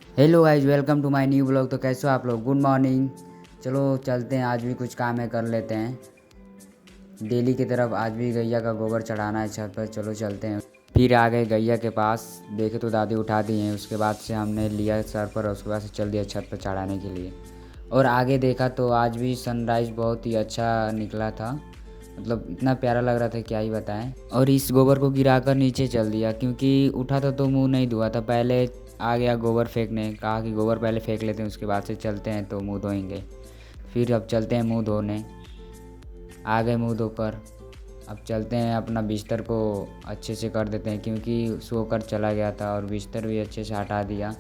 Hello guys, welcome to my new blog. तो कैसे हो आप लोग? Good morning. चलो चलते हैं, आज भी कुछ काम है कर लेते हैं डेली की तरफ। आज भी गैया का गोबर चढ़ाना है छत पर। चलो चलते हैं। फिर आ गए गैया के पास, देखे तो दादी उठा दी हैं। उसके बाद से हमने लिया सर पर और उसके बाद से चल दिया छत पर चढ़ाने के लिए। और आगे देखा तो आज भी सनराइज़ बहुत ही अच्छा निकला था, मतलब इतना प्यारा लग रहा था क्या ही बताएं। और इस गोबर को गिराकर नीचे चल दिया क्योंकि उठा था तो मुंह नहीं धोआ था। पहले आ गया गोबर फेंकने, कहा कि गोबर पहले फेंक लेते हैं उसके बाद से चलते हैं तो मुंह धोएंगे। फिर अब चलते हैं मुंह धोने। आ गए मुंह धोकर। अब चलते हैं, अपना बिस्तर को अच्छे से कर देते हैं क्योंकि सोकर चला गया था। और बिस्तर भी अच्छे से हटा दिया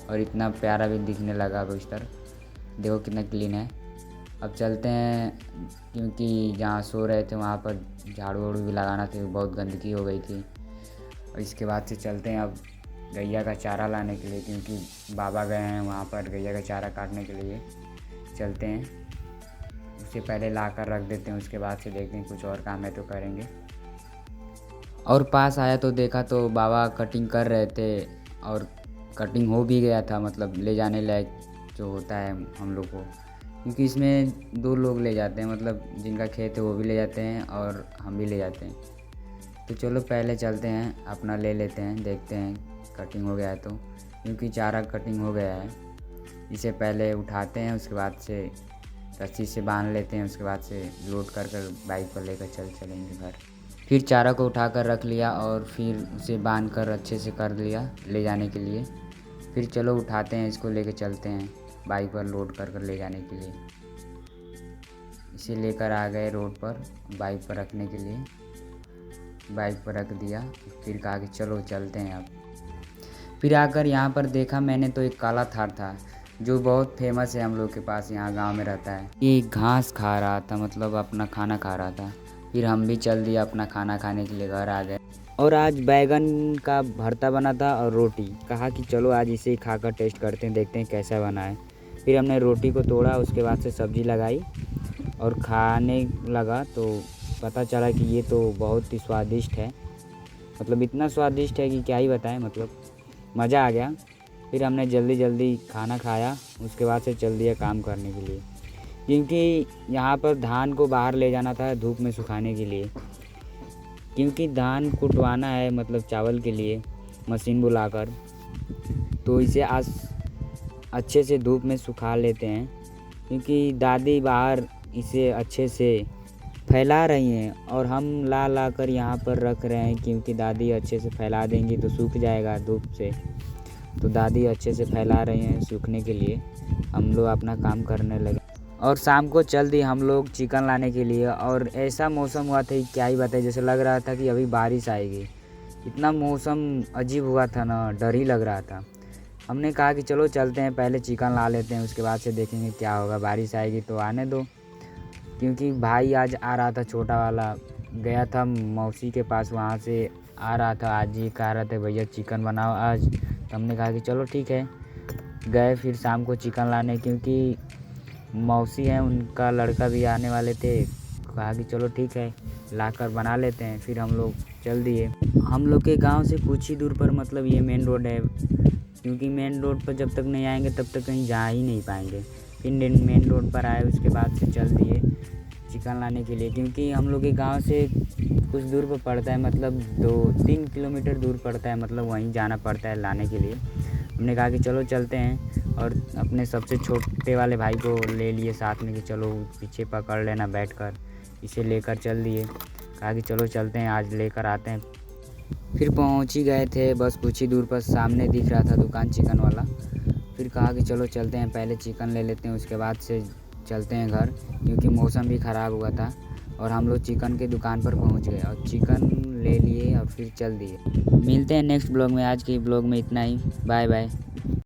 और इतना प्यारा भी दिखने लगा बिस्तर। देखो कितना क्लीन है। अब चलते हैं क्योंकि जहाँ सो रहे थे वहाँ पर झाड़ू वाड़ू भी लगाना था, बहुत गंदगी हो गई थी। और इसके बाद से चलते हैं अब गैया का चारा लाने के लिए क्योंकि बाबा गए हैं वहाँ पर गैया का चारा काटने के लिए। चलते हैं, उससे पहले ला कर रख देते हैं, उसके बाद से देखते हैं कुछ और काम है तो करेंगे। और पास आया तो देखा तो बाबा कटिंग कर रहे थे और कटिंग हो भी गया था, मतलब ले जाने लायक जो होता है हम लोग को। क्योंकि इसमें 2 लोग ले जाते हैं, मतलब जिनका खेत है वो भी ले जाते हैं और हम भी ले जाते हैं। तो चलो पहले चलते हैं, अपना ले लेते हैं, देखते हैं कटिंग हो गया है तो। क्योंकि चारा कटिंग हो गया है, इसे पहले उठाते हैं, उसके बाद से रस्सी से बांध लेते हैं, उसके बाद से लोड कर बाइक पर लेकर चलेंगे घर। फिर चारा को उठाकर रख लिया और फिर उसे बांध कर अच्छे से कर लिया ले जाने के लिए। फिर चलो उठाते हैं, इसको लेकर चलते हैं बाइक पर लोड कर ले जाने के लिए। इसे लेकर आ गए रोड पर बाइक पर रखने के लिए। बाइक पर रख दिया, फिर कहा कि चलो चलते हैं अब। फिर आकर यहाँ पर देखा मैंने तो एक काला थार था जो बहुत फेमस है हम लोग के पास, यहाँ गांव में रहता है। ये घास खा रहा था, मतलब अपना खाना खा रहा था। फिर हम भी चल दिया अपना खाना खाने के लिए, घर आ गए। और आज बैगन का भरता बना था और रोटी। कहा कि चलो आज इसे ही खाकर टेस्ट करते हैं, देखते हैं कैसा बना है। फिर हमने रोटी को तोड़ा, उसके बाद से सब्ज़ी लगाई और खाने लगा तो पता चला कि ये तो बहुत ही स्वादिष्ट है। मतलब इतना स्वादिष्ट है कि क्या ही बताएं, मतलब मज़ा आ गया। फिर हमने जल्दी जल्दी खाना खाया, उसके बाद से चल दिया काम करने के लिए। क्योंकि यहाँ पर धान को बाहर ले जाना था धूप में सुखाने के लिए, क्योंकि धान कुटवाना है, मतलब चावल के लिए मशीन बुलाकर। तो इसे आज अच्छे से धूप में सुखा लेते हैं क्योंकि दादी बाहर इसे अच्छे से फैला रही हैं और हम ला ला कर यहाँ पर रख रहे हैं क्योंकि दादी अच्छे से फैला देंगी तो सूख जाएगा धूप से। तो दादी अच्छे से फैला रही हैं सूखने के लिए। हम लोग अपना काम करने लगे और शाम को चल दी हम लोग चिकन लाने के लिए। और ऐसा मौसम हुआ था क्या ही बताए, जैसे लग रहा था कि अभी बारिश आएगी। इतना मौसम अजीब हुआ था ना, डर ही लग रहा था। हमने कहा कि चलो चलते हैं, पहले चिकन ला लेते हैं, उसके बाद से देखेंगे क्या होगा। बारिश आएगी तो आने दो। क्योंकि भाई आज आ रहा था, छोटा वाला गया था मौसी के पास, वहाँ से आ रहा था। आज ही कह रहे थे भैया चिकन बनाओ आज। तो हमने कहा कि चलो ठीक है। गए फिर शाम को चिकन लाने, क्योंकि मौसी हैं उनका लड़का भी आने वाले थे। कहा कि चलो ठीक है लाकर बना लेते हैं। फिर हम लोग चल दिए। हम लोग के गांव से कुछ ही दूर पर, मतलब ये मेन रोड है, क्योंकि मेन रोड पर जब तक नहीं आएंगे तब तक कहीं जा ही नहीं पाएंगे। फिर मेन रोड पर आए, उसके बाद से चल दिए चिकन लाने के लिए। क्योंकि हम लोग के गांव से कुछ दूर पर पड़ता है, मतलब 2-3 किलोमीटर दूर पड़ता है, मतलब वहीं जाना पड़ता है लाने के लिए। हमने कहा कि चलो चलते हैं और अपने सबसे छोटे वाले भाई को ले लिए साथ में कि चलो पीछे पकड़ लेना बैठकर। इसे लेकर चल दिए, कहा कि चलो चलते हैं आज लेकर आते हैं। फिर पहुंच ही गए थे, बस कुछ ही दूर पर सामने दिख रहा था दुकान चिकन वाला। फिर कहा कि चलो चलते हैं, पहले चिकन ले लेते हैं, उसके बाद से चलते हैं घर, क्योंकि मौसम भी ख़राब हुआ था। और हम लोग चिकन के दुकान पर पहुंच गए और चिकन ले लिए और फिर चल दिए। मिलते हैं नेक्स्ट ब्लॉग में। आज के ब्लॉग में इतना ही, बाय बाय।